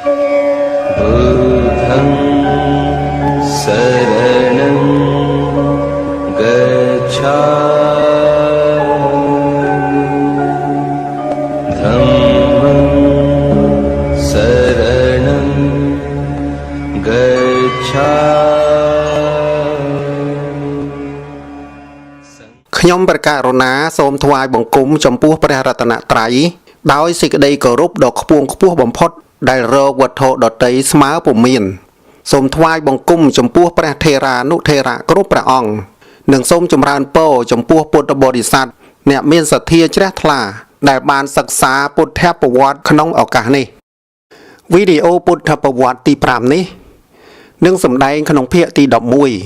बुद्धं शरणं गच्छामि धम्मं शरणं गच्छामि ខ្ញុំប្រកាសរណាសូមថ្វាយបង្គំចំពោះព្រះរតនត្រ័យដោយសេចក្តីគោរពដ៏ខ្ពង់ខ្ពស់បំផុតដែលរកវត្ថុដតីស្មើពុំមានសូមថ្វាយបង្គំចំពោះព្រះថេរានុថេរៈគ្រប់ព្រះអង្គនិងសូមចម្រើនពរចំពោះពុទ្ធបរិស័ទអ្នកមានសទ្ធាជ្រះថ្លាដែលបានសិក្សាពុទ្ធប្រវត្តិក្នុងឱកាសនេះវីដេអូពុទ្ធប្រវត្តិទី5នេះនឹងសម្ដែងក្នុងភាគទី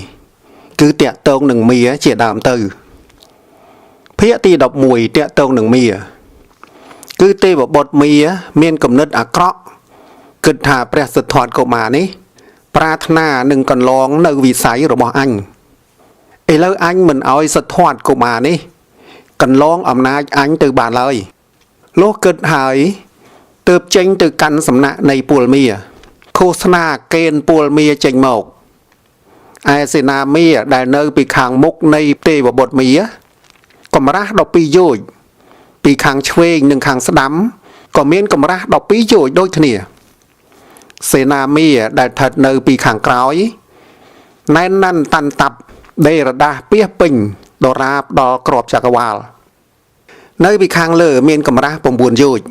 11គឺតាក់ទងនឹងមាជាដើមទៅភាគទី11តាក់ទងនឹងមាគឺទេវបុត្រមាមានគំនិតអាក្រក់គិតថាព្រះសិទ្ធត្ថកុមារនេះប្រាថ្នានឹងកន្លងនៅវិស័យរបស់អញឥឡូវអញមិនអោយសិទ្ធត្ថកុមារនេះកន្លងអំណាចអញទៅបានឡើយលុះគិតហើយទើបចេញទៅកាន់សំណាក់នៃពលមាឃោសនាកេណ្ឌពលមាចេញមកឯសេនាមាដែលនៅពីខាងមុខនៃទេវបុត្រមាកម្រាស់12យោជន៍ពីខាងឆ្វេងនិងខាងស្ដាំក៏មានកម្រាស់12យោជន៍ដូចគ្នាសេនាមាដែលស្ថិតនៅពីខាងក្រោយណែនណាន់តាន់តាប់ដេរដាស់ពាសពេញដរាបដល់ក្របចក្រវាលនៅពីខាងលើមានកម្រាស់9យោជន៍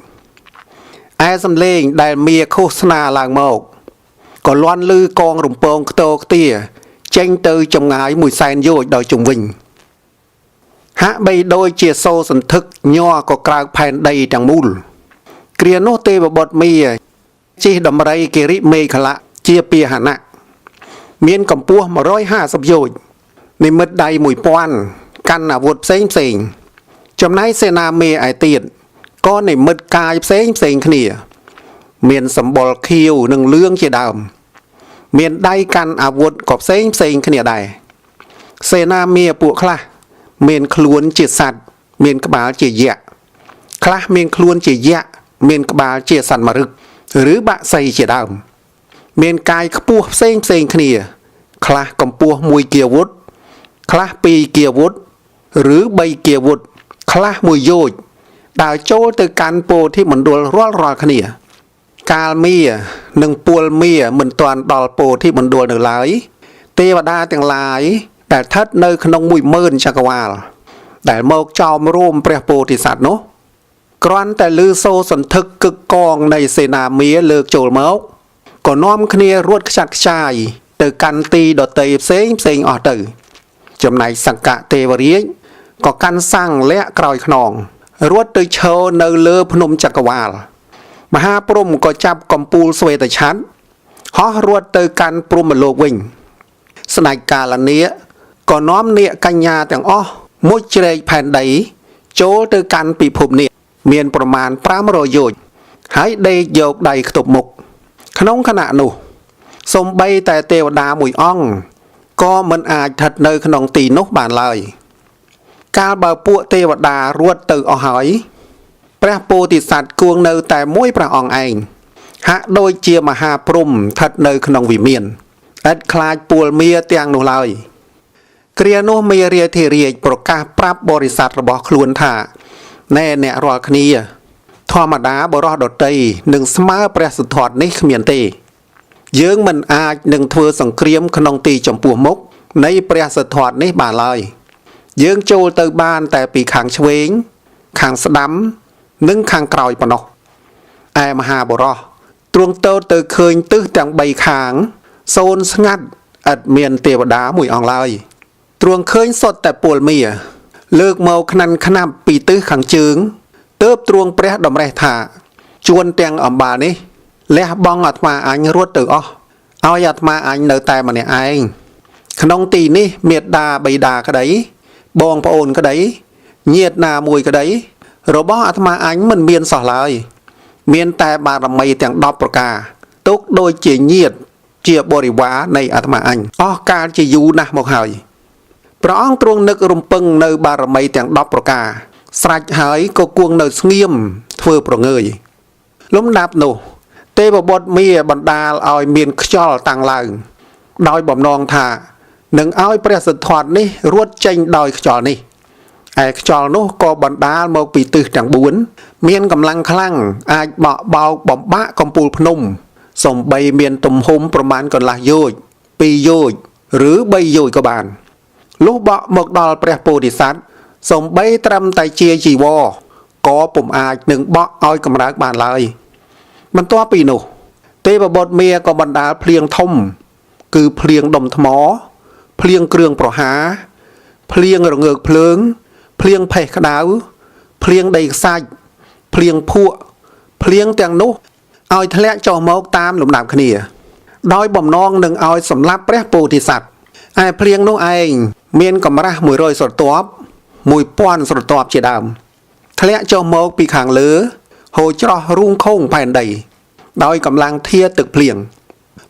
ឯសំឡេងដែលមាឃោសនាឡើងមកក៏លាន់ឮកងរំពងខ្ទរខ្ទាចេញទៅចម្ងាយ100,000យោជន៍ដល់ជុំវិញហាក់បីដូចជាសូរសន្ធឹកញ័រក៏ក្រើកផែនដីទាំងមូលគ្រានោះទេវបុត្រមាជិះដំរីគិរិមេខលៈជាពាហនៈមានកម្ពស់150យោជន៍និមិត្តដៃ1000កាន់អាវុធផ្សេងចំណែកសេនាមេឯទៀតក៏និមិត្តកាយផ្សេងគ្នាមានសម្បុរខៀវនិងលឿងជាដើមមានដៃកាន់អាវុធក៏ផ្សេងគ្នាដែរសេនាមេពួកខ្លះមានខ្លួនជាសត្វមានក្បាលជាយក្សខ្លះមានខ្លួនជាយក្សមានក្បាលជាសត្វមរឹកឬបក្សីជាដើមមានកាយខ្ពស់ផ្សេងគ្នាខ្លះកម្ពស់1គីវុតខ្លះ2គីវុតឬ3គីវុតខ្លះ1យោជន៍ដើរចូលទៅកាន់ពោធិមណ្ឌលរាល់គ្នាកាលមានិងពលមាមិនទាន់ដល់ពោធិមណ្ឌលនៅឡើយទេវតាទាំងឡាយដែលស្ថិតនៅក្នុង10000ចក្រវាលដែលមកចោមរួមព្រះពោធិសត្វនោះគ្រាន់តែឮសូរសន្ធឹកគឹកកងនៃសេនាមាលើកចូលមកក៏នាំគ្នារត់ខ្ចាត់ខ្ចាយទៅកាន់ទីដតីផ្សេងអស់ទៅចំណែកសង្កៈទេវរាជក៏កាន់សាំងលាក់ក្រោយខ្នងរត់ទៅឈរនៅលើភ្នំចក្រវាលមហាព្រហ្មក៏ចាប់កំពូលស្វេតឆ័ន្ទហោះរត់ទៅកាន់ព្រហ្មលោកវិញស្ដេចកាលនាគក៏នាំនាគកញ្ញាទាំងអស់មុជជ្រែកផែនដីចូលទៅកាន់ពិភពនេះមានប្រមាណ500យោជន៍ហើយដេកយកដៃខ្ទប់មុខក្នុងខណៈនោះសូម្បីតែទេវតាមួយអង្គក៏មិនអាចស្ថិតនៅក្នុងទីនោះបានឡើយកាលបើពួកទេវតារត់ទៅអស់ហើយព្រះពោធិសត្វគួងនៅតែមួយព្រះអង្គឯងហាក់ដូចជាមហាព្រហ្មស្ថិតនៅក្នុងវិមានឥតខ្លាចពលមាទាំងនោះឡើយគ្រានោះមេរាធិរាជប្រកាសប្រាប់បរិស័ទរបស់ខ្លួនថាណែអ្នករាល់គ្នាធម្មតាបរិសដតីនឹងស្មើព្រះសិទ្ធត្ថនេះគ្មានទេយើងមិនអាចនឹងធ្វើសង្គ្រាមក្នុងទីចំពោះមុខនៃព្រះសិទ្ធត្ថនេះបានឡើយយើងចូលទៅបានតែពីខាងឆ្វេងខាងស្ដាំនិងខាងក្រោយប៉ុណ្ណោះឯមហាបរិសទ្រង់ទតទៅឃើញទិសទាំង3ខាងសូន្យស្ងាត់ឥតមានទេវតាមួយអង្គឡើយទ្រង់ឃើញសុទ្ធតែពលមាលើកមកខ្នាន់ខ្នាប់ពីទិសខាងជើងទើបទ្រង់ព្រះតម្រេះថាជួនទាំងអំបាលនេះលះបង់អាត្មាអញរត់ទៅអស់ឲ្យអាត្មាអញនៅតែម្នាក់ឯងក្នុងទីនេះមេត្តាបិតាក្តីបងប្អូនក្តីញាតិណាមួយក្តីរបស់អាត្មាអញមិនមានសោះឡើយមានតែបារមីទាំង10ប្រការទុកដូចជាញាតិជាបរិវារនៃអាត្មាអញអស់កាលជាយូរណាស់មកហើយព្រះអង្គទ្រង់នឹករំពឹងនៅបារមីទាំង10ប្រការស្រេចហើយក៏គួងនៅស្ងៀមធ្វើប្រងើយលំដាប់នោះ ទេពបុត្រមាបណ្ដាលឲ្យមានខ្យល់តាំងឡើងដោយបំណងថានឹងឲ្យព្រះសិទ្ធត្ថនេះរត់ចេញដោយខ្យល់នេះឯខ្យល់នោះក៏បណ្ដាលមកពីទិសទាំង4មានកម្លាំងខ្លាំងអាចបក់បោកបំបាក់កំពូលភ្នំសំបីមានទំហំប្រមាណកន្លះយោជន៍2យោជន៍ឬ3យោជន៍ក៏បានលុះបក់មកដល់ព្រះពោធិសត្វសំបីត្រឹមតែជាជីវរក៏ពុំអាចនឹងបក់ឲ្យកម្រើកបានឡើយបន្ទាប់ពីនោះទេពបុត្រមាក៏បណ្ដាលភ្លៀងធំគឺភ្លៀងដុំថ្មភ្លៀងគ្រឿងប្រហារភ្លៀងរងើកភ្លើងភ្លៀងផេះក្តៅភ្លៀងដីខ្សាច់ភ្លៀងភក់ភ្លៀងទាំងនោះឲ្យធ្លាក់ចុះមកតាមលំដាប់គ្នាដោយបំណងនឹងឲ្យសម្លាប់ព្រះពោធិសត្វឯភ្លៀងនោះឯងមានកម្រាស់100ស្រទាប់1000ស្រទាប់ជាដើមធ្លាក់ចុះមកពីខាងលើហូរច្រោះរូងខូងផែនដីដោយកម្លាំងធាទឹកភ្លៀង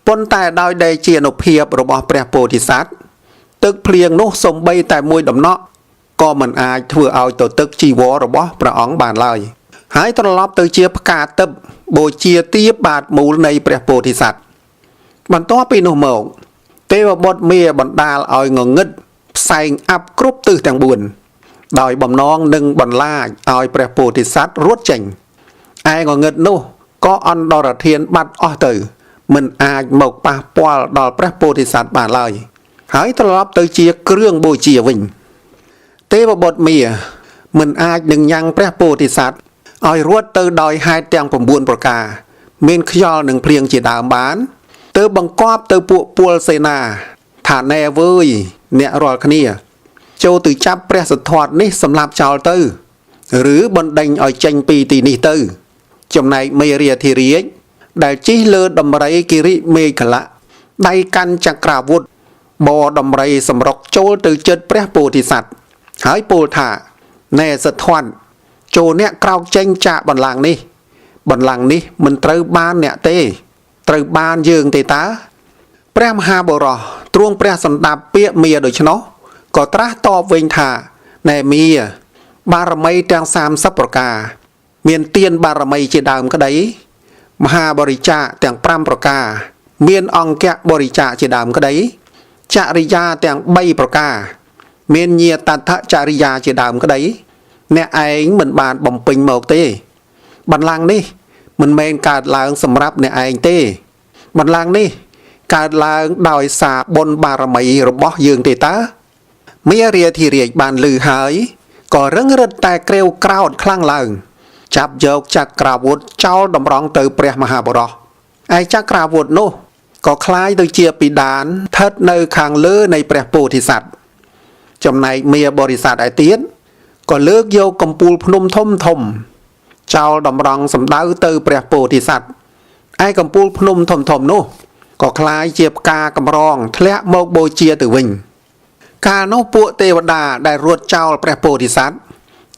ប៉ុន្តែដោយដែលជាអនុភាពរបស់ព្រះពោធិសត្វទឹកភ្លៀងនោះសំបីតែមួយដំណក់ក៏មិនអាចធ្វើឲ្យទៅទឹកជីវររបស់ព្រះអង្គបានឡើយហើយត្រឡប់ទៅជាផ្កាទឹកបូជាទាបបាតមូលនៃព្រះពោធិសត្វបន្ទាប់ពីនោះមកទេវបុត្រមាបណ្ដាលឲ្យងងឹតផ្សែងអាប់គ្រប់ទិសទាំង4ដោយបំណងនឹងបន្លាចឲ្យព្រះពោធិសត្វរត់ចេញឯងងឹតនោះក៏អន្តរធានបាត់អស់ទៅមិនអាចមកប៉ះពាល់ដល់ព្រះពោធិសត្វបានឡើយហើយត្រឡប់ទៅជាគ្រឿងបូជាវិញទេវបុត្រមាមិនអាចនឹងញ៉ាំងព្រះពោធិសត្វឲ្យរត់ទៅដោយហេតុទាំង9ប្រការមានខ្យល់នឹងភ្លៀងជាដើមបានទើបបង្គាប់ទៅពួកពលសេនាថាណែវើយអ្នករាល់គ្នាចូលទៅចាប់ព្រះសិទ្ធត្ថនេះសម្លាប់ចោលទៅឬបណ្ដេញឲ្យចេញពីទីនេះទៅចំណែកមេរាធិរាជដែលជិះលើដំរីគិរិមេខលៈដៃកាន់ចក្រាវុធបដំរីសម្រុកចូលទៅជិតព្រះពោធិសត្វហើយពោលថាណែសិទ្ធត្ថចូលអ្នកក្រោកចេញចាកបន្លាងនេះមិនត្រូវបានអ្នកទេត្រូវបានយើងទេតើព្រះមហាបរោះទ្រង់ព្រះសណ្ដាប់ពាក្យមាដូច្នោះក៏ត្រាស់តបវិញថាណែមាបារមីទាំង30ប្រការមានទានបារមីជាដើមក្តីមហាបរិច្ចាគទាំង5ប្រការមានអង្គៈបរិច្ចាគជាដើមក្តីចរិយាទាំង3ប្រការមានញាតតចរិយាជាដើមក្តីអ្នកឯងមិនបានបំពេញមកទេបន្លាងនេះមិនមែនកើតឡើងសម្រាប់អ្នកឯងទេបន្លាងនេះកើតឡើងដោយសារបុណ្យបារមីរបស់យើងទេតើមារាធិរាជបានឮហើយក៏រឹងរិតតែក្រេវក្រោធខ្លាំងឡើងចាប់យកចក្រាវុធចោលតម្រង់ទៅព្រះមហាបរោះឯចក្រាវុធនោះក៏คล้ายទៅជាពីដានស្ថិតនៅខាងលើនៃព្រះពោធិសត្វចំណែកមាបរិស័ទឯទៀតក៏លើកយកកំពូលភ្នំធំចោលតម្រង់សម្ដៅទៅព្រះពោធិសត្វឯកំពូលភ្នំធំនោះក៏คล้ายជាផ្កាកម្រងធ្លាក់មកបូជាទៅវិញកាលនោះពួកទេវតាដែលរត់ចោលព្រះពោធិសត្វ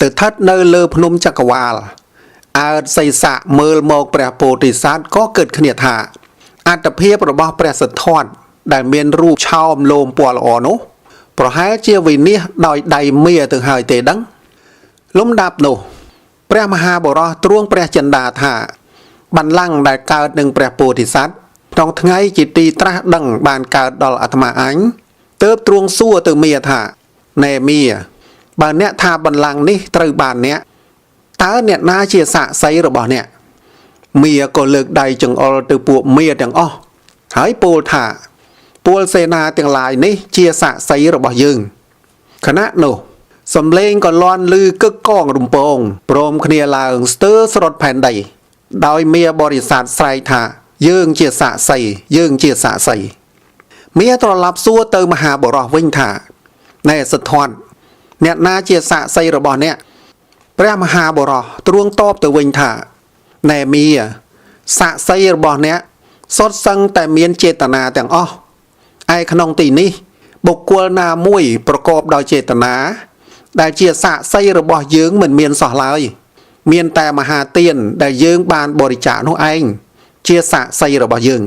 ទៅស្ថិតនៅលើភ្នំចក្រវាលអើតសីស័កមើលមកព្រះពោធិសត្វក៏គិតគ្នាថាអត្តភាពរបស់ព្រះសិទ្ធត្ថដែលមានរូបឆោមលោមពណ៌ល្អនោះប្រហែលជាវិនិច្ឆ័យដោយដៃមាទៅហើយទេដឹងលំដាប់នោះព្រះមហាបរោះទ្រង់ព្រះចិន្តាថាបន្លំដែលកើតនឹងព្រះពោធិសត្វក្នុងថ្ងៃជាទីត្រាស់ដឹងបានកើតដល់អាត្មាអញទើបទ្រង់សួរទៅមាថាណែមាបើអ្នកថាបន្លំនេះត្រូវបានអ្នកតើអ្នកណាជាសាក្សីរបស់អ្នកមាក៏លើកដៃចង្អុលទៅពួកមាទាំងអស់ហើយពោលថាពលសេនាទាំងឡាយនេះជាសាក្សីរបស់យើងខណៈនោះសំឡេងក៏លាន់ឮកឹកកងរំពងព្រមគ្នាឡើងស្ទើរស្រុតផែនដីដោយមាបរិស័ទស្រែកថាយើងជាសាក្សីមាត្រឡប់សួរទៅមហាបរោះវិញថាណែសិទ្ធត្ថអ្នកណាជាសាក្សីរបស់អ្នកព្រះមហាបរោះទ្រង់តបទៅវិញថាណែមាសាក្សីរបស់អ្នកសុទ្ធសឹងតែមានចេតនាទាំងអស់ឯក្នុងទីនេះបុគ្គលណាមួយប្រកបដោយចេតនាដែលជាសាក្សីរបស់យើងមិនមានសោះឡើយមានតែមហាទានដែលយើងបានបរិច្ចាគនោះឯងជាសាក្សីរបស់យើង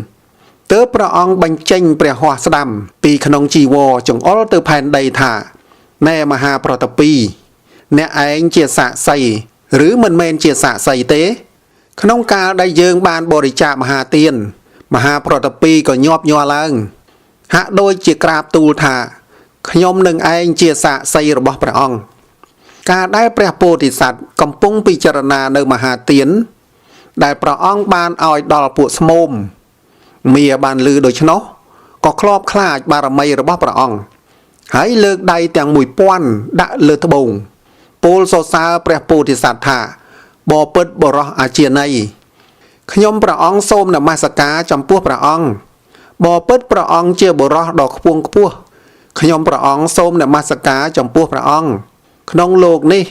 ទើបព្រះអង្គបញ្ចេញព្រះហស្តស្ដាំពីក្នុងជីវរចង្អុលទៅផែនដីថាណែមហាប្រតពីអ្នកឯងជាសាក្សីឬមិនមែនជាសាក្សីទេ ក្នុងកាលដែលយើងបានបរិច្ចាគមហាទានមហាប្រតពីក៏ញាប់ញ័រឡើងហាក់ដូចជាក្រាបទូលថាខ្ញុំនឹងឯងជាសាក្សីរបស់ព្រះអង្គការដែលព្រះពោធិសត្វកំពុងពិចារណានៅមហាទានដែលព្រះអង្គបានឲ្យដល់ពួកស្មោមមាបានលឺដូច្នោះក៏ខ្លោបខ្លាចបារមីរបស់ព្រះអង្គហើយលើកដៃទាំង1000ដាក់លើត្បូងពោលសរសើរព្រះពោធិសត្វថាបបិទ្ធបរោះអាជាណីខ្ញុំព្រះអង្គសូមនមស្ការចំពោះព្រះអង្គបបិទ្ធព្រះអង្គជាបរោះដ៏ខ្ពង់ខ្ពស់ខ្ញុំព្រះអង្គសូមនមស្ការចំពោះព្រះអង្គក្នុងលោកនេះ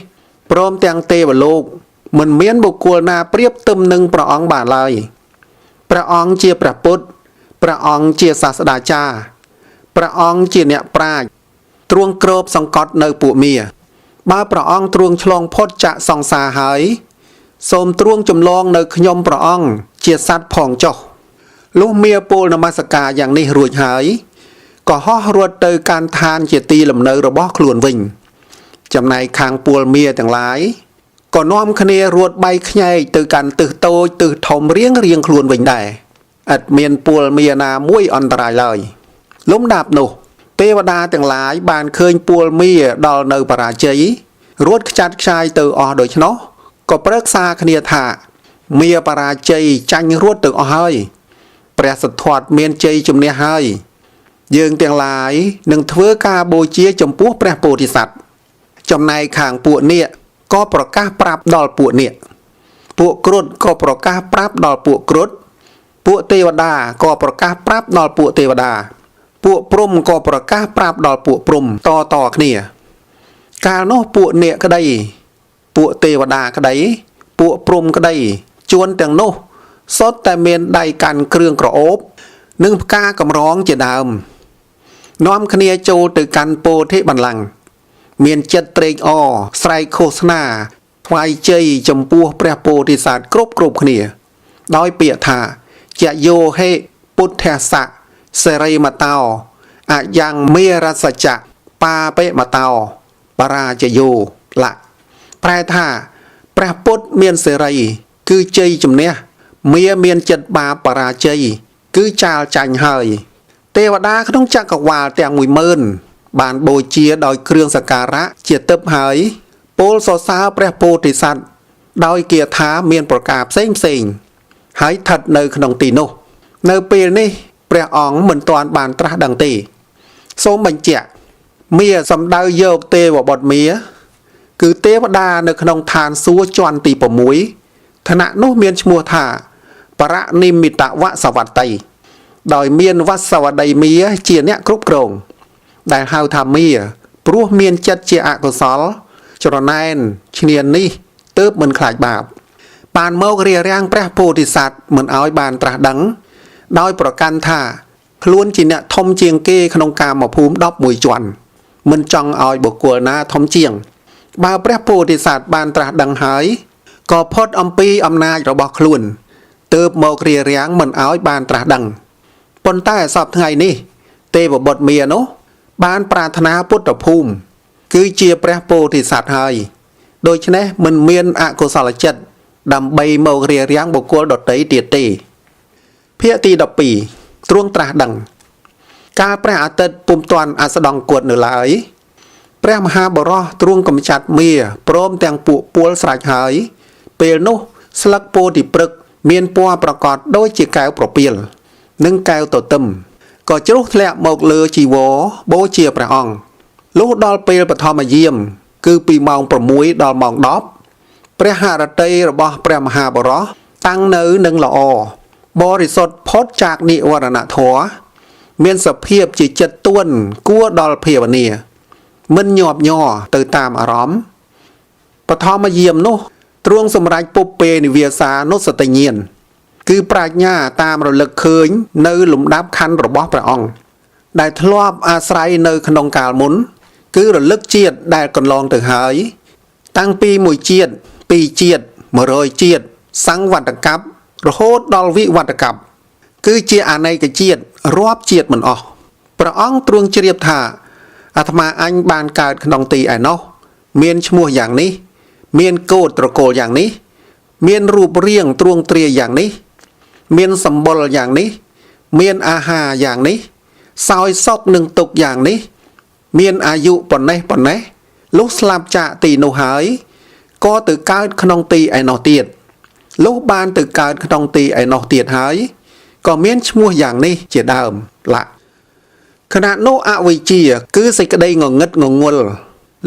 ព្រមទាំងទេវលោកមិនមានបុគ្គលណាប្រៀបទឹមនឹងព្រះអង្គបានឡើយព្រះអង្គជាព្រះពុទ្ធព្រះអង្គជាសាស្តាចារ្យព្រះអង្គជាអ្នកប្រាជ្ញទ្រង់គ្របសង្កត់នៅពួកមាបើព្រះអង្គទ្រង់ឆ្លងផុតចាកសង្សារហើយសូមទ្រង់ចម្លងនៅខ្ញុំព្រះអង្គជាសត្វផងចុះលុះមាពោលនមស្ការយ៉ាងនេះរួចហើយក៏ហោះរត់ទៅកាន់ឋានជាទីលំនៅរបស់ខ្លួនវិញចំណែកខាងពលមាទាំងឡាយក៏នាំគ្នារត់បែកខ្ញែកទៅកាន់ទិសតូចទិសធំរៀងខ្លួនវិញដែរឥតមានពលមាណាមួយអន្តរាយឡើយលំដាប់នោះទេវតាទាំងឡាយបានឃើញពលមាដល់នៅបរាជ័យរត់ខ្ចាត់ខ្ចាយទៅអស់ដូច្នោះក៏ប្រឹក្សាគ្នាថាមាបរាជ័យចាញ់រត់ទៅអស់ហើយព្រះសទ្ធត្ថមានជ័យជំនះហើយយើងទាំងឡាយនឹងធ្វើការបូជាចំពោះព្រះពោធិសត្វចំណែកខាងពួកនាគក៏ប្រកាសប្រាប់ដល់ពួកនាគពួកគ្រុឌក៏ប្រកាសប្រាប់ដល់ពួកគ្រុឌពួកទេវតាក៏ប្រកាសប្រាប់ដល់ពួកទេវតាពួកព្រំក៏ប្រកាសប្រាប់ដល់ពួកព្រំតគ្នាកាលនោះពួកនាគក្តីពួកទេវតាក្តីពួកព្រំក្តីជួនទាំងនោះសុទ្ធតែមានដៃកាន់គ្រឿងក្រអូបនិងផ្កាកម្រងជាដើមនាំគ្នាចូលទៅកាន់ពោធិបន្ល័ង្កមានចិត្តត្រេកអរស្រែកឃោសនាថ្វាយជ័យចំពោះព្រះពោធិសត្វគ្រប់គ្នាដោយពាក្យថាចយោហេពុទ្ធស្សៈសេរីមតោអយ៉ាងមេរសច្ចៈបាបេមតោបរាជយោលៈប្រែថាព្រះពុទ្ធមានសេរីគឺជ័យជំនះមាមានចិត្តបាបបរាជ័យគឺចាលចាញ់ហើយទេវតាក្នុងចក្រវាលទាំង10000បានបូជាដោយគ្រឿងសក្ការៈជាទឹបហើយពោលសរសើរព្រះពោធិសត្វដោយគាថាមានប្រការផ្សេងហើយស្ថិតនៅក្នុងទីនោះនៅពេលនេះព្រះអង្គមិនទាន់បានត្រាស់ដឹងទេសូមបញ្ជាក់មាសំដៅយកទេវបុត្រមាគឺទេវតានៅក្នុងឋានសួគ៌ជាន់ទី6ឋានៈនោះមានឈ្មោះថាបរនិមិតវសវតីដោយមានវសវតីមាជាអ្នកគ្រប់គ្រងដែលហៅថាមាព្រោះមានចិត្តជាអកុសលច្រណែនឈ្នានីសទើបមិនខ្លាចបាបបានមករារាំងព្រះពោធិសត្វមិនឲ្យបានត្រាស់ដឹងដោយប្រកាន់ថាខ្លួនជាអ្នកធំជាងគេក្នុងកាមភូមិ11ជាន់មិនចង់ឲ្យបុគ្គលណាធំជាងបើព្រះពោធិសត្វបានត្រាស់ដឹងហើយក៏ផុតអំពីអំណាចរបស់ខ្លួនទើបមករារាំងមិនឲ្យបានត្រាស់ដឹងប៉ុន្តែសពថ្ងៃនេះទេវបុត្រមានោះបានប្រាថ្នាពុទ្ធភូមិគឺជាព្រះពោធិសត្វហើយដូច្នេះមិនមានអកុសលចិត្តដើម្បីមករារាំងបុគ្គលដទៃទៀតទេភាគទី12ទ្រង់ត្រាស់ដឹងកាលព្រះអាទិត្យពុំទាន់អស្ដង្គតនៅឡើយព្រះមហាបរោះទ្រង់កំចាត់មាព្រមទាំងពួកពលស្រេចហើយពេលនោះស្លឹកពោធិព្រឹក្សមានពណ៌ប្រកបដូចជាកែវប្រពាលនិងកែវទទឹមក៏ជ្រុះធ្លាក់មកលើជីវរបូជាព្រះអង្គលុះដល់ពេលបឋមយាមគឺពីម៉ោង6ដល់ម៉ោង10ព្រះហឫទ័យរបស់ព្រះមហាបរោះតាំងនៅនឹងល្អបរិសុទ្ធផុតจากនិវរណធម៌មានសភាពជាចិត្តទួនគួរដល់ភាវនាមិនញាប់ញ័រទៅតាមអារម្មណ៍បឋមយាមនោះទ្រង់សម្រេចពុពេនិវាសានុសតិញ្ញាណគឺប្រាជ្ញាតាមរលឹកឃើញនៅលំដាប់ខណ្ឌរបស់ព្រះអង្គដែលធ្លាប់អាស្រ័យនៅក្នុងកាលមុនគឺរលឹកជាតិដែលកន្លងទៅហើយតាំងពី1ជាតិ2ជាតិ100ជាតិសង្វត្តកັບរហូតដល់វិវត្តកັບគឺជាអនេកជាតិរាប់ជាតិមិនអស់ព្រះអង្គទ្រង់ជ្រាបថាអាត្មាអញបានកើតក្នុងទីឯណោះមានឈ្មោះយ៉ាងនេះមានកូដត្រកូលយ៉ាងនេះ មានរូបរាងទ្រង់ទ្រាយយ៉ាងនេះមានសម្បុរយ៉ាងនេះមានអាហារយ៉ាងនេះសោយសុខនឹងទុកយ៉ាងនេះមានអាយុប៉ុណ្ណេះលុះស្លាប់ចាកទីនោះហើយក៏ទៅកើតក្នុងទីឯណោះទៀតលុះបានទៅកើតក្នុងទីឯណោះទៀតហើយក៏មានឈ្មោះយ៉ាងនេះជាដើមឡាខណៈនោះអវិជ្ជាគឺសេចក្តីងងឹតងងល់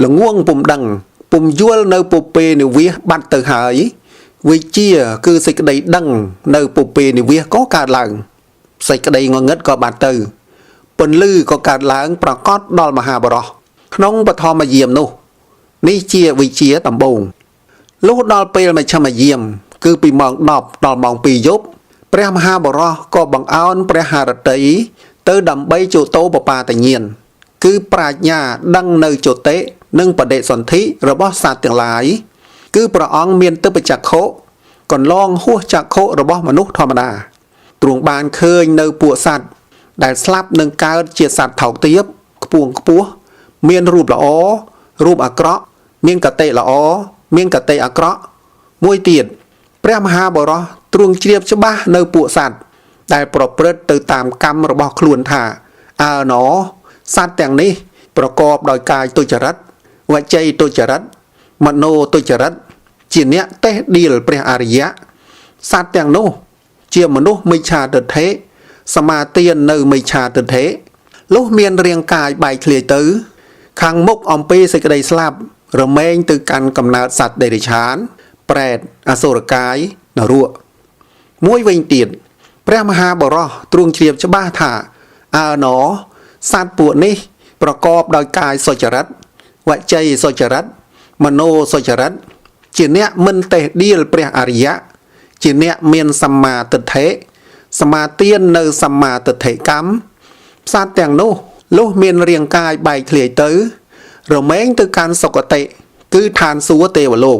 ល្ងងពុំដឹងពុំយល់នៅពុពេនិវាសបាត់ទៅហើយវិជ្ជាគឺសេចក្តីដឹងនៅពុពេនិវាសក៏កើតឡើងសេចក្តីងងឹតក៏បាត់ទៅពន្លឺក៏កើតឡើងប្រកបដល់មហាបរោះក្នុងបឋមយាមនោះនេះជាវិជ្ជាដំបូងលុះដល់ពេលមជ្ឈមយាមគឺពីម៉ោង10ដល់ម៉ោង2យប់ព្រះមហាបរោះក៏បង្អោនព្រះハរតីទៅដើម្បីជោតោបបាតញ្ញាណគឺប្រាជ្ញាដឹងនៅជោតិនិងបដិសន្ធិរបស់សត្វទាំងឡាយគឺព្រះអង្គមានទិព្វចក្ខុកន្លងហួសចក្ខុរបស់មនុស្សធម្មតាទ្រង់បានឃើញនៅពួកសត្វដែលស្លាប់នឹងកើតជាសត្វថោកទាបខ្ពងខ្ពស់មានរូបល្អរូបអាក្រក់មានកតិល្អមានកតិអាក្រក់មួយទៀតព្រះមហាបរោះទ្រង់ជ្រាបច្បាស់នៅពួកសត្វដែលប្រព្រឹត្តទៅតាមកម្មរបស់ខ្លួនថាអើណសត្វទាំងនេះប្រកបដោយកាយទុច្ចរិតវចីទុច្ចរិតមโนទុច្ចរិតជាអ្នកតេះដៀលព្រះអរិយៈសត្វទាំងនោះជាមនុស្សមិច្ឆាទិដ្ឋិសមាទាននៅមិច្ឆាទិដ្ឋិលុះមានរាងកាយបែកធ្លាយទៅខាងមុខអំពីសេចក្តីស្លាប់រមែងទៅកាន់កំណើតសត្វដេរិឆានប្រេតអសុរកាយនរកមួយវិញទៀតព្រះមហាបរោះទ្រង់ជ្រាបច្បាស់ថាអើណសត្វពួកនេះប្រកបដោយកាយសុចរិតវចីសុចរិតមโนសុចរិតជាអ្នកមិនតេះដៀលព្រះអរិយៈជាអ្នកមានសម្មាទិដ្ឋិសមាទាននៅសម្មាទិដ្ឋិកម្មសត្វទាំងនោះលុះមានរាងកាយបែកធ្លាយទៅរមែងទៅកាន់សុគតិគឺឋានសួគ៌ទេវលោក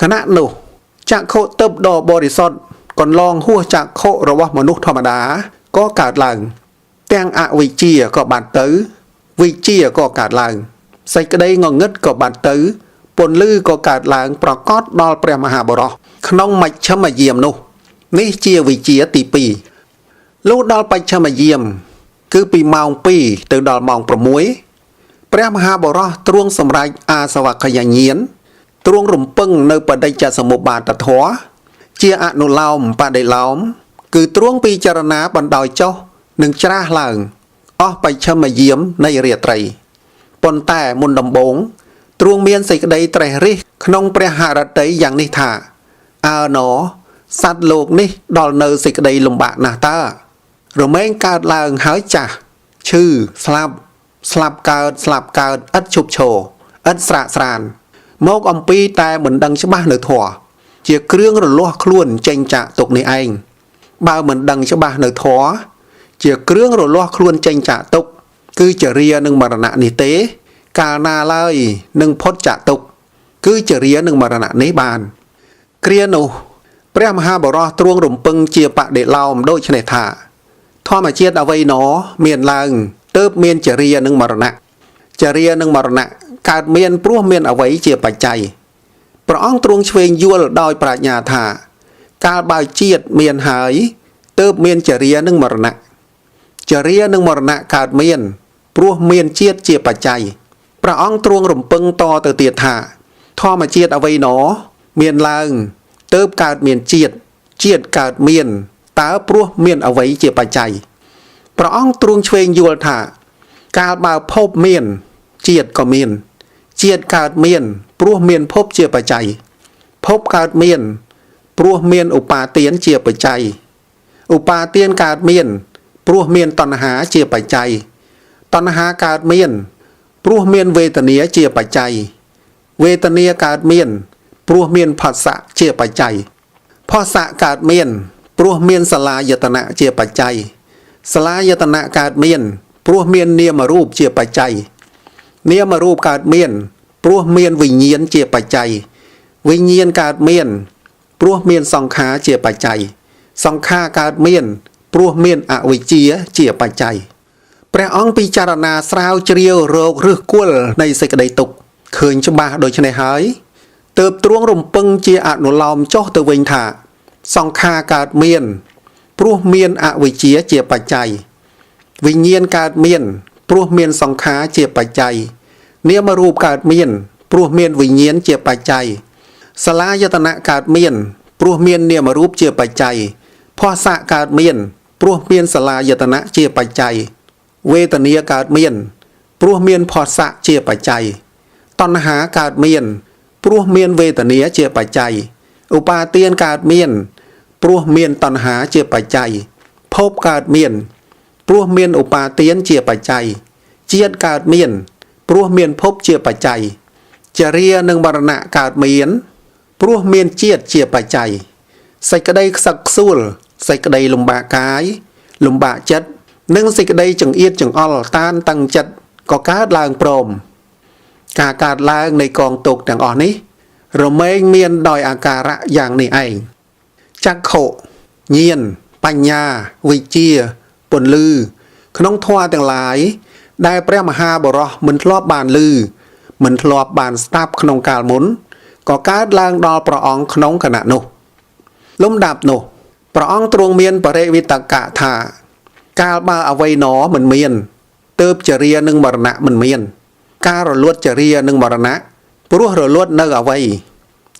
ខណៈនោះចក្ខុទិព្វដ៏បរិសុទ្ធកន្លងហួសចក្ខុរបស់មនុស្សធម្មតាក៏កើតឡើងទាំងអវិជ្ជាក៏បាត់ទៅវិជ្ជាក៏កើតឡើងសេចក្តីងងឹតក៏បាត់ទៅពន្លឺក៏កើតឡើងប្រកបដល់ព្រះមហាបរោះក្នុងមជ្ឈមយាមនោះនេះជាវិជ្ជាទី2លុះដល់បច្ឆមយាមគឺពីម៉ោង2ទៅដល់ម៉ោង6ព្រះមហាបរោះទ្រង់សម្រេចអាសវគយញ្ញាណទ្រង់រំពឹងនៅបដិច្ចសមុប្បាតធម៌ជាអនុឡោមបដិឡោមគឺទ្រង់ពិចារណាបណ្ដោយចុះនិងច្រាស់ឡើងអស់បច្ឆមយាមនៃរាត្រីប៉ុន្តែមុនដំបូងទ្រង់មានសេចក្តីត្រេះរិះក្នុងព្រះハរតីយ៉ាងនេះថាអើណសត្វលោកនេះដល់នៅសេចក្តីលំបាកណាស់តើរមែងកើតឡើងហើយចាស់ឈឺស្លាប់កើតឥតឈប់ឈរឥតស្រាកស្រានមកអំពីតែមិនដឹងច្បាស់នៅធម៌ជាគ្រឿងរលាស់ខ្លួនចេញចាកទុកនេះឯងបើមិនដឹងច្បាស់នៅធម៌ជាគ្រឿងរលាស់ខ្លួនចេញចាកទុកគឺជារានឹងមរណៈនេះទេកាលណាឡើយនឹងផុតចាកទុកគឺជារានឹងមរណៈនេះបានគ្រានោះព្រះមហាបរោះទ្រង់រំពឹងជាបដិឡោមដូចនេះថាធម្មជាតិអ្វីណមានឡើងទើបមានចរិយានិងមរណៈចរិយានិងមរណៈកើតមានព្រោះមានអ្វីជាបច្ច័យព្រះអង្គទ្រង់ឆ្វេងយល់ដោយប្រាជ្ញាថាកាលបើជាតិមានហើយទើបមានចរិយានិងមរណៈចរិយានិងមរណៈកើតមានព្រោះមានជាតិជាបច្ច័យព្រះអង្គទ្រង់រំពឹងតទៅទៀតថាធម្មជាតិអ្វីណមានឡើងទើបកើតមានជាតិកើតមានតើព្រោះមានអ្វីជាបច្ច័យព្រះអង្គទ្រង់ឆ្វេងយល់ថាកាលបើភពមានជាតិក៏មានជាតិកើតមានព្រោះមានភពជាបច្ច័យភពកើតមានព្រោះមានឧបាទានជាបច្ច័យឧបាទានកើតមានព្រោះមានតណ្ហាជាបច្ច័យតណ្ហាកើតមានព្រោះមានវេទនាជាបច្ច័យវេទនាកើតមានព្រោះមានផស្សៈជាបច្ច័យផស្សៈកើតមានព្រោះមានសលាយតនៈជាបច្ច័យសលាយតនៈកើតមានព្រោះមាននាមរូបជាបច្ច័យនាមរូបកើតមានព្រោះមានវិញ្ញាណជាបច្ច័យវិញ្ញាណកើតមានព្រោះមានសង្ខារជាបច្ច័យសង្ខារកើតមានព្រោះមានអវិជ្ជាជាបច្ច័យព្រះអង្គពិចារណាស្រាវជ្រាវរោគឫសគល់នៃសេចក្តីទុក្ខឃើញច្បាស់ដូច្នេះហើយ เติบตรวงรมปึงเจียอนุลอมโจตะเวงถาสองคาการเมียนปลุกเมียนอวิเจียเจียปัจจัยวิญญาณการเมียนปลุกเมียนสองขาเจียปัจจัยเนียมรูปการเมียนปลุกเมียนวิญญาณเจียปัจจัยสลายตนะการเมียนปลุกเมียนเนียมรูปเจียปัจจัยพ่อสะการเมียนปลุกเมียนสลายตนะเจียปัจจัยเวทเนียการเมียนปลุกเมียนพ่อสะเจียปัจจัยตัณหาการเมียนปลุกเมียนเวทเนียเจียปัจจัยอุปาเตียนการเมียนปลุกเมียนตัณหาเจียปัจจัยภพการเมียนปลุกเมียนอุปาเตียนเจียปัจจัยเจียดการเมียนปลุกเมียนภพเจียปัจจัยจเรียนึงบรณะการเมียนปลุกเมียนเจียดเจียปัจจัยใส่กระไดสักสูลใส่กระไดลมบากายลมบาจัดนึ่งใส่กระไดจังเอียดจังอลตานตังจัดก็การลางโปรมการลางในกองตกต่างอ่อนนี้เราไม่เมียนดอยอาการะอย่างนี้เองจักโขเยียนปัญญาวิเจียปนลือขนมทว่าต่างหลายได้พระมหาบรอมันทลอบบานลือมันทลอบบานสตับขนมกาลมุนก็การลางดอประองขนมขณะนุลุ่มดับนุประองตรงเมียนปเรวิตกะธากาลมาเอาไว้หนอเหมือนเมียนเติบจเรียนึงมรณะมันเมียนการลวดจเรียนึงมรณะปลุกรลวดเนอเอาไว้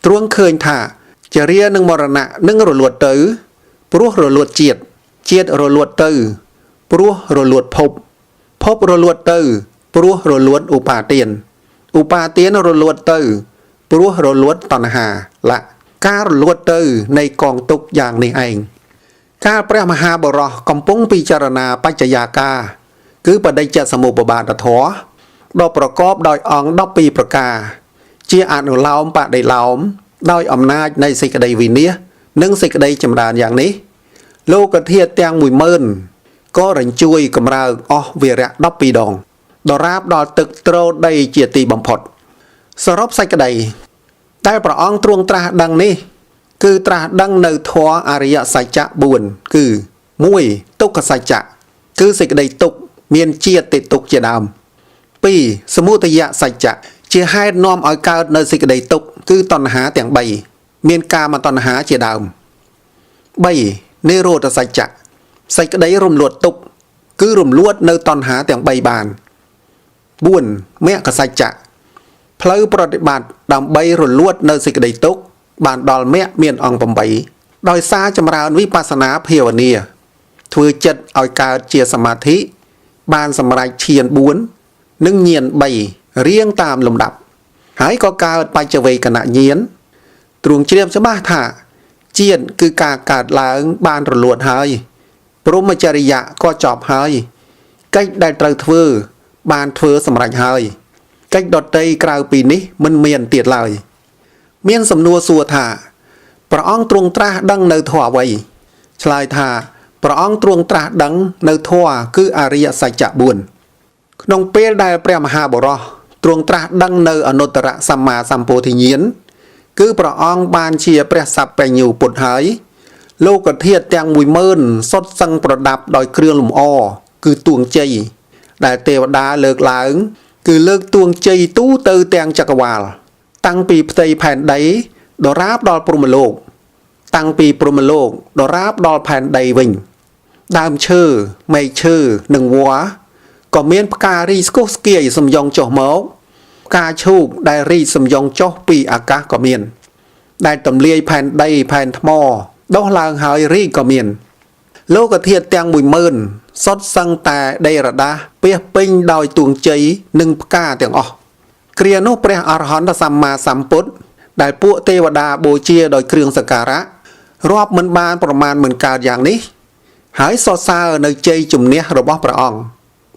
ตรวงเคยท่าจเรียนึงมรณะนึงรลวดเตอปลุกรลวดเจียดรลวดเตอปลุกรลวดพบรลวดเตอปลุกรลวดอุปาเตียนรลวดเตอปลุกรลวดตัณหาละการลวดเตอในกองตุกอย่างนี้เองการพระมหาบรอกำปงพิจารณาปัจจยากาคือปฏิจจสมุปบาทถอดอกประกอบโดยองดอกปีประกาเจียอนุลามปะได้ลามโดยอำนาจในสิกใดวินเนียนึ่งสิกใดจำดานอย่างนี้โลกเทียแตงมวยเมินก็รันช่วยกำราออเวระดอกปีดองดอราบดอตึกโตรได้เจียตีบำพดสรบสิกใดได้ประองตรวงตราดังนี้คือตราดังในทัวอริยสัจจะบุญคือมวยตุกสัจจะคือสิกใดตุกเมียนเจียติตุกเจดามปีสมุทยสัจจะเจียให้น้อมเอาเกิดในสิกใดตุกคือตัณหาแต่งใบเมียนกามาตัณหาเจดามใบนิโรธสัจจะสิกใดรวมลวดตุกคือรวมลวดในตัณหาแต่งใบบานบุญเมฆสัจจะเพลปฏิบัติดำใบรวมลวดในสิกใดตุกบานดอลเมฆเมียนองปมใบโดยซาจำรานวิปัสสนาเพียวเนียถือจัดเอาเกิดเจียสมาธิบานสมัยเชียนบุญนึ่งเงียนใบเรียงตามลำดับหายก็การไปจะเวกณะเยียนตรวงเชียบจะบ้าถ่าเจียนคือการกาดล้างบานรลวดหายปรมจริยะก็จอบหายcáchได้ตรเถือบานเถือสมัยหายcáchดอดใจกลางปีนี้มันเมียนเตียดเลยเมียนสำนัวสัวถ่าประองตรงตราดังในถั่วไว้ชลายถ่าประองตรงตราดังในถั่วคืออริยสัจจะบุญนงเปรได้พระมหาบรอตรงตราดังในอนุตตรสัมมาสัมโพธิญาณคือพระองค์บานเชียพระสัพไปอยู่ปุถหายโลกเทียดแตงมวยเมินสดสังประดับโดยเครื่องลุมอ้อคือตวงใจได้เทวดาเลิกหลังคือเลิกตวงใจตู้เตอแตงจักรวาลตั้งปีพไตแผ่นใดดอราบดอลปรุมโลกตั้งปีปรุมโลกดอราบดอลแผ่นใดวิงดามเชื่อไม่เชื่อหนึ่งวัวก็เมียนปการีสกุสเกียสมยองจอมอกกาชูกได้รีสมยองจอปีอากาก็เมียนได้ตำเลียแผ่นใดแผ่นทมอดอกลางหายรีก็เมียนโลกเทียดแตงมุยเมินสดสังแต่ได้ระดาเปียปิ้งดอยตวงใจหนึ่งปกาแตงออกเกลียนุพระอรหันตสัมมาสัมพุทธได้ปุเทวดาโบเชียโดยเครื่องสักการะรอบมันบานประมาณเหมือนการอย่างนี้หายสอดซาในใจจุ่มเนี้ยระบอบพระองค์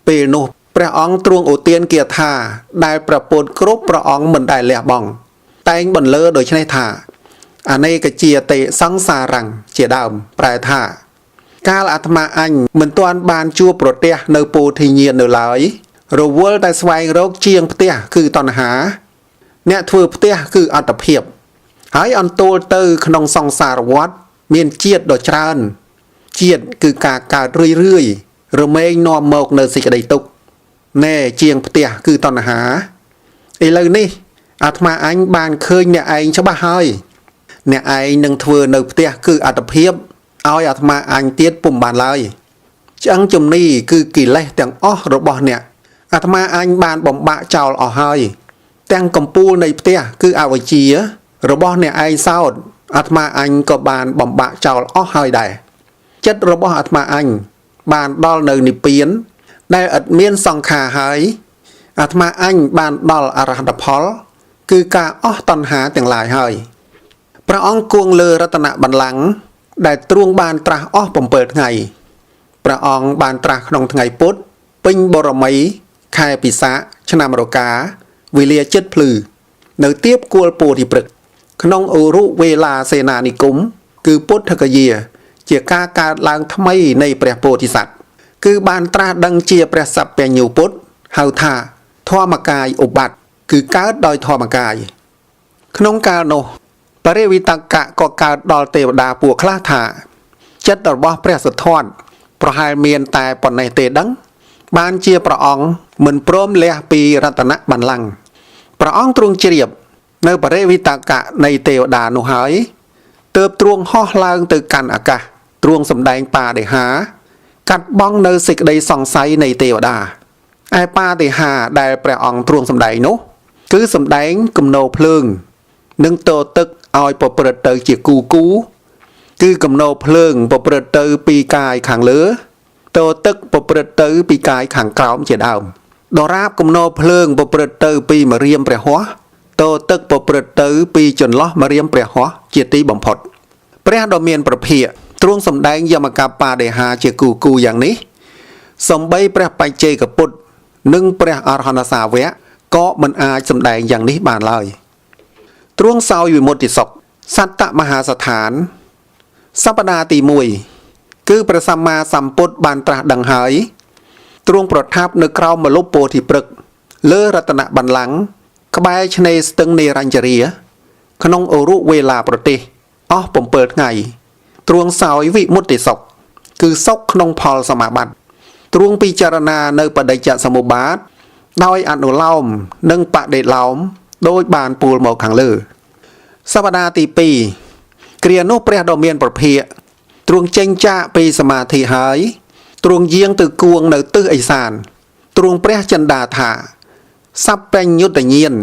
เปนุพระองค์ตรวงโอเตียนเกียรธาได้ประปนครบพระองค์เหมือนได้แหลบองแต่งบนเลอโดยชนะธาอันนี้กเจียเตสังสารังเจียดาวปลายธากาลอัตมาอันเหมือนตอนบานจัวโปรเตียในปูทีเนียนในหลายเราวัวแต่สวายโรคเชียงเตียคือตอนหาเนี่ยถือเตียคืออัตเพียบหายอันโตเตอขนมซองสารวัตรเมียนเจียดโดยจานเจียดคือกากาเรื่อยๆเราไม่นอมโมกในสิกใดตุกแน่เชียงเตียคือตอนหาไอ้เลยนี่ អាត្មាអញបានឃើញអ្នកឯងច្បាស់ហើយអ្នកឯងនឹងធ្វើនៅផ្ទះគឺអត្តភាពឲ្យអាត្មាអញទៀតពុំបានឡើយឆ្អឹងជំនីគឺកិលេសទាំងអស់របស់អ្នកអាត្មាអញបានបំបាក់ចោលអស់ហើយទាំងកំពូលនៃផ្ទះគឺអវិជ្ជារបស់អ្នកឯងសោតអាត្មាអញក៏បានបំបាក់ចោលអស់ហើយដែរចិត្តរបស់អាត្មាអញបានដល់នៅនិព្វានដែលឥតមានសង្ខារហើយអាត្មាអញបានដល់អរហត្តផលគឺការអស់តណ្ហាទាំងឡាយហើយព្រះអង្គគង់លើរតនបណ្ឌังដែលទ្រង់បានត្រាស់អស់7ថ្ងៃព្រះអង្គបានត្រាស់ក្នុងថ្ងៃពុធពេញបរមីខែពិសាខឆ្នាំរកាវេលាចិត្តភ្លឺនៅទៀបគួលពោធិព្រឹក្សក្នុងឧរុវេលាសេនានិគមគឺពុទ្ធកយាជាការកើតឡើងថ្មីនៃព្រះពោធិសត្វគឺបានត្រាស់ដឹងជាព្រះសព្វញ្ញូពុទ្ធហៅថាធម្មកាយឧបត្តិគឺកើតដោយធម្មកាយក្នុងកាលនោះបរិវិតកៈក៏កើតដល់ទេវតាពួកខ្លះថាចិត្តរបស់ព្រះសិទ្ធត្ថប្រហែលមានតែប៉ុណ្ណេះទេដឹងបានជាព្រះអង្គមិនព្រមលះពីរតនបណ្ឌังព្រះអង្គទ្រង់ជ្រាបនៅបរិវិតកៈនៃទេវតានោះហើយទើបទ្រង់ហោះឡើងទៅកាន់អាកាសទ្រង់សម្ដែងបដិហាកាត់បង់នៅសេចក្តីសង្ស័យនៃទេវតាឯបដិហាដែលព្រះអង្គទ្រង់សម្ដែងនោះគឺសម្ដែងគំនោភ្លើងនិងតទឹកឲ្យប្រព្រឹត្តទៅជាគូគឺគំនោភ្លើងប្រព្រឹត្តទៅពីកាយខាងលើតទឹកប្រព្រឹត្តទៅពីកាយខាងក្រោមជាដើមដរាបគំនោភ្លើងប្រព្រឹត្តទៅពីមរាមព្រះហស្ថតទឹកប្រព្រឹត្តទៅពីចន្លោះមរាមព្រះហស្ថជាទីបំផុតព្រះដ៏មានប្រភិយទ្រង់សម្ដែងយមកបដិហាជាគូយ៉ាងនេះសំបីព្រះបច្ចេកពុទ្ធនិងព្រះអរហន្តសាវកក៏មិនអាចសម្ដែងយ៉ាងនេះបានឡើយទ្រង់សោយវិមុតតិសុខសត្តមហាស្ថានសប្តាហ៍ទី1គឺព្រះសម្មាសម្ពុទ្ធបានត្រាស់ដឹងហើយទ្រង់ប្រថាប់នៅក្រោមមលុបពោធិព្រឹក្សលើរតនបណ្ឌังក្បែរឆ្នេរស្ទឹងនេរញ្ជរាក្នុងឧរុវេលាប្រទេសអស់7ថ្ងៃទ្រង់សោយវិមុតតិសុខគឺសុខក្នុងផលសមាបត្តិទ្រង់ពិចារណានៅបដិច្ចសមុប្បាទដោយអនុឡោមនិងបដិឡោមដោយបានពូលមកខាងលើសប្តាហ៍ទី2គ្រានោះព្រះដ៏មានប្រភិយទ្រង់ចេញចាកពីសមាធិហើយទ្រង់យាងទៅគួងនៅទិសឦសានទ្រង់ព្រះចិន្តាថាសัพបញ្ញុតញាណ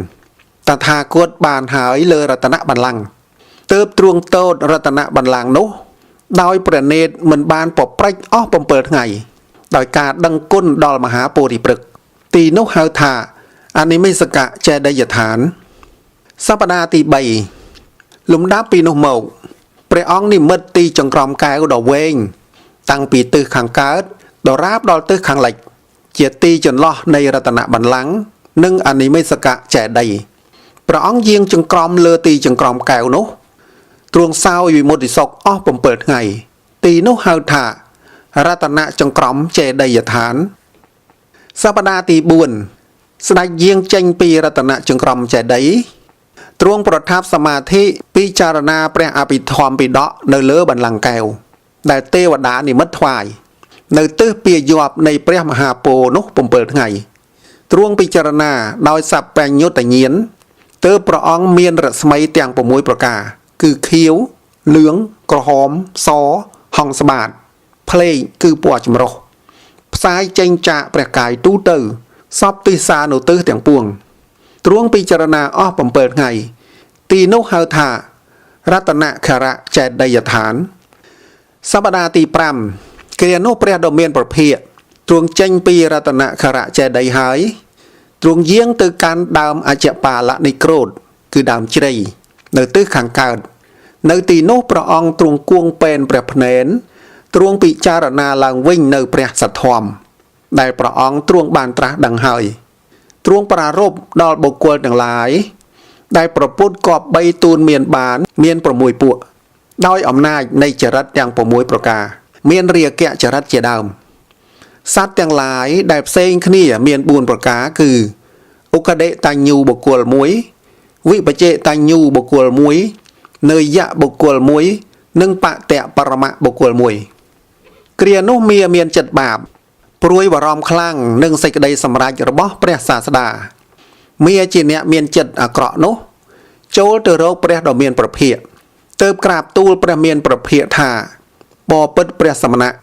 តថាគតបានហើយលើរតនបណ្ឌังទើបទ្រង់តូតរតនបណ្ឌังនោះដោយព្រះនេតមិនបានប្រព្រឹត្តអស់7ថ្ងៃដោយការដឹងគុណដល់មហាពោធិព្រឹក្សទីនោះហៅថាអនិមិសកចេតិយដ្ឋានសប្តាហ៍ទី3លំដាប់ពីនោះមកព្រះអង្គនិមិត្តទីចង្ក្រមកែវដ៏វែងតាំងពីទិសខាងកើតដរាបដល់ទិសខាងលិចជាទីចន្លោះនៃរតនបណ្ឌังនិងអនិមិសកចេតិយព្រះអង្គយាងចង្ក្រមលើទីចង្ក្រមកែវនោះទ្រង់សោយវិមុតតិសុខអស់7ថ្ងៃទីនោះហៅថារតនចង្ក្រមចេតិយដ្ឋានសប្តាហ៍ទី4ស្ដេចយាងចេញពីរតនចង្ក្រមចេតិយទ្រង់ប្រថាប់សមាធិពិចារណាព្រះអភិធម្មបិដកនៅលើបណ្ឌังកែវដែលទេវតានិមិត្តថ្វាយនៅទិសពាយ័ព្យនៃព្រះមហាពោធិ៍នោះ7ថ្ងៃទ្រង់ពិចារណាដោយសព្វញ្ញុតញាណទើបព្រះអង្គមានរស្មីទាំង6ប្រការគឺខៀវលឿងក្រហមសហង្សបាតភ្លេងគឺពណ៌ចម្រុះផ្សាយចេញចាកព្រះកាយទូទៅសពទិសានុទិសទាំងពួងទ្រង់ពិចារណាអស់7ថ្ងៃទីនោះហៅថារតនខរៈចេតិយដ្ឋានសប្តាហ៍ទី5គ្រានោះព្រះដ៏មានប្រភិយទ្រង់ចេញពីរតនខរៈចេតិយហើយទ្រង់យាងទៅកាន់ដើមអច្ចបាលនិក្រូធគឺដើមជ្រៃនៅទិសខាងកើតនៅទីនោះព្រះអង្គទ្រង់គួងពេនព្រះភ្នែនទ្រង់ពិចារណាឡើងវិញនៅព្រះសទ្ធម្មដែលព្រះអង្គទ្រង់បានត្រាស់ដឹងហើយទ្រង់ប្រារព្ធដល់បុគ្គលទាំងឡាយដែលប្រពុតគប្បីទូនមានបានមាន6ពួកដោយអំណាចនៃចរិតទាំង6ប្រការមានរាគៈចរិតជាដើមសត្វទាំងឡាយដែលផ្សេងគ្នាមាន4ប្រការគឺឧក្កដេតញ្ញូបុគ្គល1វិបជេតញ្ញូបុគ្គល1នយៈបុគ្គល1និងបតៈបរមៈបុគ្គល1គ្រានោះមានចិត្តបាបព្រួយបារម្ភខ្លាំងនឹងសេចក្តីសម្រេចរបស់ព្រះសាស្តា Mia chỉ nẹ miền chật à cọ nốt Chôl từ rốt bè đỏ miền bập hiện Tớp krạp tùl bè miền bập hiện thả Bò bứt bè sầm nạ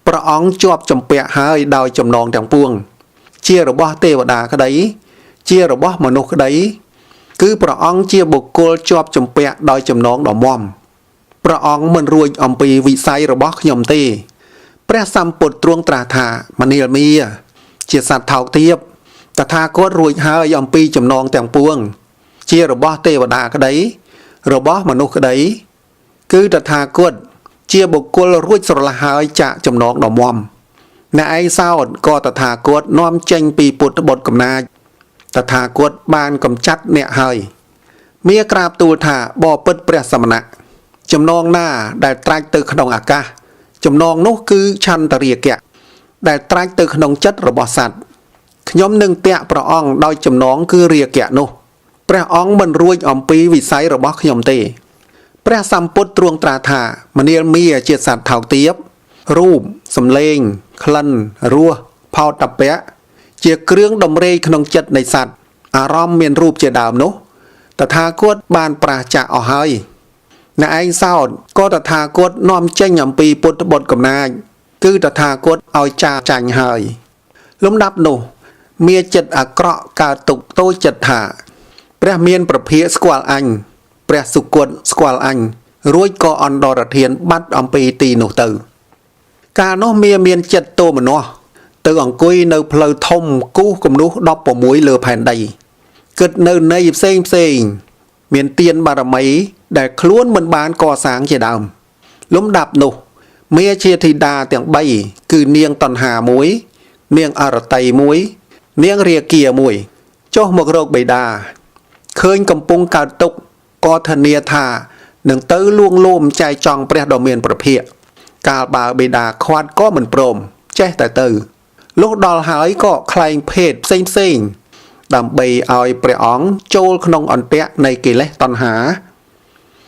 Bờ óng chọp chầm bẹ hơi đòi chầm nòng chẳng buông Chia rồi bó tê vào đà cái đấy Chia rồi bó mà nô cái đấy Cứ bờ óng chia bột cô chọp chầm bẹ đòi chầm nòng đỏ mòm Bờ óng mình ruồi ổng bì vị say rồi bó nhầm tê Bè xăm bột truông trà thả mà nìl mìa Chia sạt thảo tiếp Ta tha cốt ruồi hơi ổng bì chầm nòng chẳng buông Chia rồi bó tê vào đà cái đấy Rồi bó mà nô cái đấy Cứ ta tha cốt Chia bột cô ruồi sổ là hơi chạ chầm nòng đỏ mòm Nè ai sao có ta thà cốt nóm chênh bì bột bột cầm na Ta thà cốt ban cầm chắt nẹ hơi Mía krạp tùl thà bò bứt bè sầm nạ Chầm nong na đại trách từ khăn đồng ca Chầm nong nốt cứ chăn ta rìa kẹ Đại trách từ khăn đồng chất rồi bò sạch Nhóm nâng tẹ bò ong đôi chầm nong cứ rìa kẹ nô Bè ong mình ruồi ổng bì vì sáy rồi bò nhóm tê Bè xăm bột truông trà thà Mà niel mìa chiết sạch thảo tiếp Rùm, sầm lên, khăn, rùa, phao tập bé Chia krương đồng rê khăn chất này sạch À rõm miền rùp chia đàm nô Ta tha cốt bàn pra chạ ở hơi Nè anh sao có ta tha cốt nóm chênh ẩm bì bột bột cầm na Cứ ta tha cốt oi cha chanh hơi Lúc đắp nô Mía chất à krọ cả tục tôi chất thả Bè miền bập hiện squal anh Bè sục quật squal anh Rùi có on đo rật hiến bắt ẩm bì tì nô tử Cả nó miền chất tô mà nó Từ ổng cùi nâu phờ thông cú cầm nú đọc bỏ muối lừa phèn đầy Cực nâu nây xem Miền tiên bà rầm ấy Để khluôn mình bán co sáng chế đàm Lúc đạp nụ Mê chia thì đà tiếng bay Cứ niêng toàn hà muối Niêng ở tay muối Niêng rìa kìa muối Cho một rộng bầy đà Khơi cầm bung cao tục Có thần nia thà Nâng tới luôn lôm chai tròn bè đỏ miền bập hiện Cả bà bì đà khoát có mình prôm Chết tại từ Lúc đó hỏi có khlayng phết xinh Đàm bì oi bè óng Chôl khăn ổn bẹ này kỳ lẽ toàn há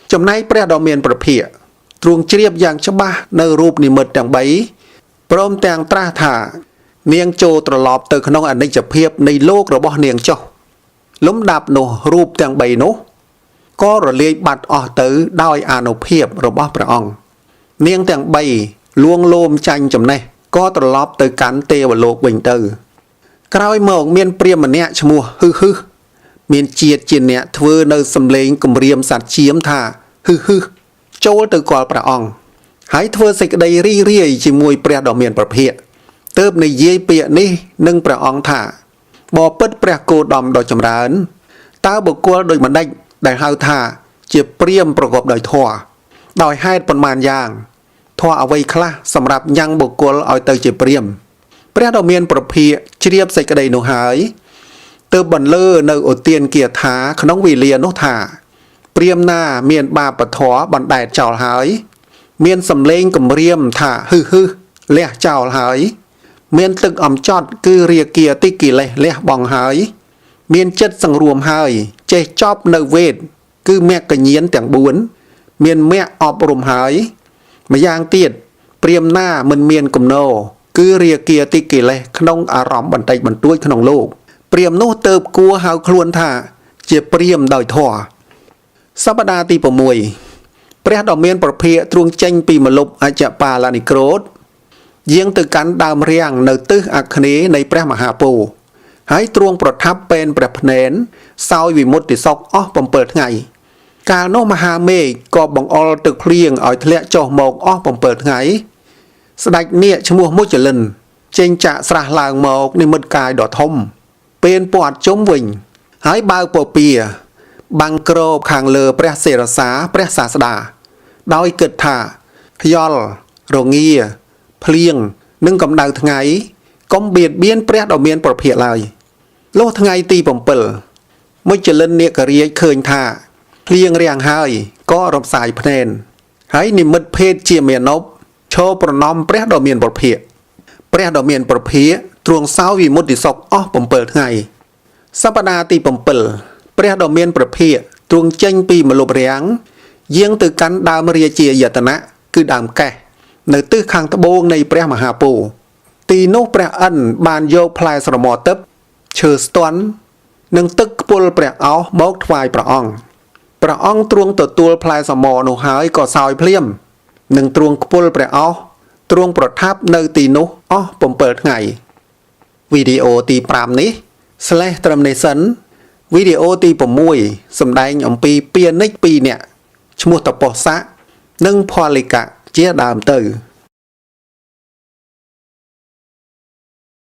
Chầm nay bè đỏ miền bập hiện Truông chriếp dạng cho ba Nơi rụp nì mật đằng bấy Prôm tàng tra thả Niêng chô trở lọp từ khăn ổn định chập hiệp Này lô rồi bỏ niêng cho Lúc đạp nổ rụp tàng bầy nô Có rồi liệt bạch ở tử Đôi à nổ hiệp rồi bỏ bè óng Niêng tàng bầy luông lôm chanh chầm này Có trở lọp từ cắn tê và lột bình tử Kroi mộng miền priêm mà nẹ cho mùa hư hư Miền chiết chiên nẹ thưa nơi xâm lên cùng riêng sạt chiếm thả hư hư Chôl từ quả bà ong Hãy thưa dịch đầy ri ri chỉ mùi bè đỏ miền bập hiện Tớp này dây bịa ní nâng bà ong thả Bò bứt bè cô đòm đòi chầm ra ấn Tao bộ cô đôi mà đạch đại hào thả Chỉ priêm bà gộp đòi thỏa Đòi hai phần màn giang Thỏa ở vây khá Xâm rạp nhăng bộ cô oi tơ chỉ priêm Bè đỏ miền bập hiện Chriếp dịch đầy nụ hái Tớp bần lơ nơi ổ tiên kia thả Khá nóng vì liền nốt thả Priêm na miền bà bà thó bằng đại chào hái Miền xâm lên cầm riêng thả hư hư Lẹ chào hái Miền tức ẩm chọt cứ rìa kia tí kỳ lẹ bỏng hái Miền chất sang ruồm hái Chê chóp nâu vết Cứ mẹ cả nhiến tiếng buồn Miền mẹ ọp rùm hái Mà giang tiết Priêm na mình miền cầm nô Cứ rìa kia tí kỳ lẹ Không à rõm bằng tay bằng tuổi không lô Priêm nô tớp cua hào khuôn thả Chê priêm đòi thỏa Sắp đá tí bộ mùi Bè đỏ miền bập hiện truông chênh bì mà lục Ai chạ bà là nì krốt Giếng từ cắn đàm riêng nở tức ạc khné Này bè mà hạ bù Hãy truông bọt thắp bên bè nén Sao vì một tỷ sọc ốc bầm bợt ngày Cả nô mà hà mê Có bỏng ol thực riêng Ở thịa cho một ốc bầm bợt ngày Sẽ đạch nịa cho mua mốt trở lần Chênh chạ sạc làng một Nên mật cài đỏ thông Bên bọt chống vinh Hãy bao bộ bìa Bằng krô kháng lờ bè xê rà xá Bè xá xá đà Đói kịch thả Yol Rô nghìa Phliêng Nâng cầm đào thằng ấy Công biệt biến bè đỏ miền bọt hiện lại Lô thằng ấy tì bỏng bẩn Mới trở lên nịa cả riêng khơi thả Phliêng riêng hơi Có rộp xài phá nền Hãy nì mật phết chia miền nộp Cho bà nòm bè đỏ miền bọt hiện Bè đỏ miền bọt hiện Truông sao vì một tỷ sọc ốc bỏng bẩn thằng ấy Sắp đá tì bỏng bẩn Bè đỏ miền bập hiện Truông chênh bì mà lộp riêng Giếng từ cắn đàm rìa chìa giả tà nạ Cứ đàm kè Nơi tư kháng thà bông này bè mà hạ bù Tì nốt bè ẩn bàn dô plai sả mò tấp Chơ stoán នឹងទឹកខ្ពុលព្រះអោសមកថ្វាយព្រះអង្គទ្រង់ទទួលផ្លែសមនោះហើយក៏សោយភ្លាមនឹងទ្រង់ខ្ពុលព្រះអោសទ្រង់ប្រថាប់នៅទីនោះអស់7ថ្ងៃវីដេអូទី5នេះ/ត្រឹមនេះសិនវីដេអូទី6សម្ដែងអំពីពាណិជ្ជ2នាក់ឈ្មោះតប៉ុសស័កនិងផលិកៈជាដើមទៅ